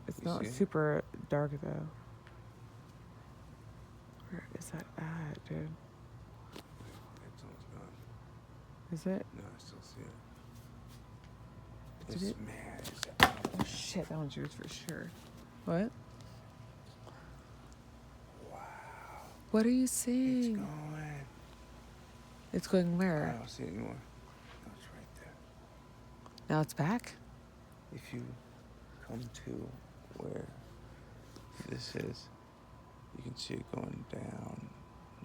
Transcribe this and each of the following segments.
It's You not see it? super dark though. Where is that at, dude? It's almost gone. Is it? No, I still see it. Did It's it? mad. Oh shit, that one's yours for sure. What? Wow. What are you It's seeing? going. It's going I where? don't see it anymore. No, it's right there. Now it's back? If you come to where this is, you can see it going down.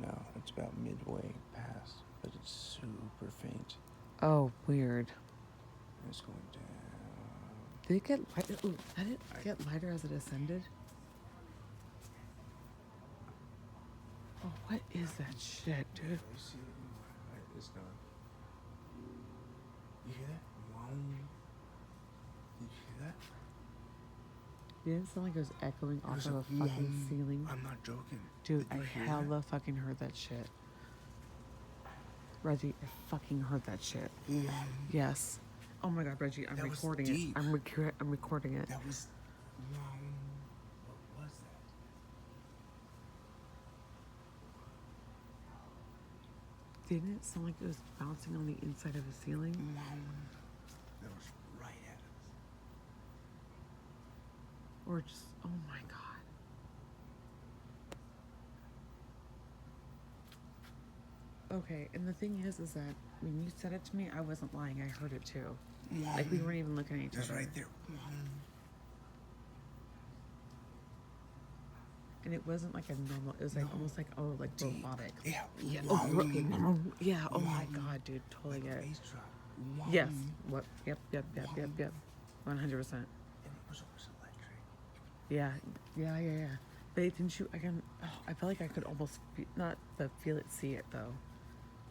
No, it's about midway past, but it's super faint. Oh, weird. And it's going down. Did it get lighter? Ooh, did it get lighter as it ascended? Oh, what is that shit, dude? You see it anymore? It's gone. You hear that? Wow. Did you hear that? It didn't sound like it was echoing It off was of a fucking wow. ceiling. I'm not joking. Dude, Did I you hear hella fucking heard that shit. Reggie, I fucking heard that shit. that? Yes. Oh my god, Reggie, I'm That was recording it. deep. I'm recording it. That was wow. What was that? Didn't it sound like it was bouncing on the inside of the ceiling? Wow. That was right at us. Or just, oh my god. Okay, and the thing is that when you said it to me, I wasn't lying. I heard it too. Wow. Like we weren't even looking at each That's other. right there. Wow. And it wasn't like a normal. It was like almost like Deep. robotic. Yeah. Yeah. Wow. Yeah. Oh my Wow. god, dude. Totally Like get a it. bass drop. Wow. Yes. What? Yep. 100%. And it was almost electric. Yeah. But didn't you? I felt like I could almost not feel it, see it though.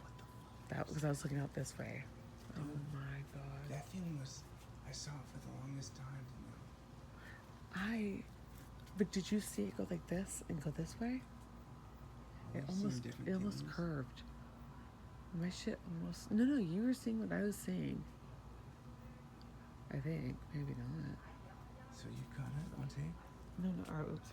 What the fuck? That because I was looking out this way. Oh Dude, my god. that thing was. I saw it for the longest time. But did you see it go like this and go this way? It almost curved. My shit almost. No, you were seeing what I was seeing. I think maybe not. So you got it on tape? No. Oops.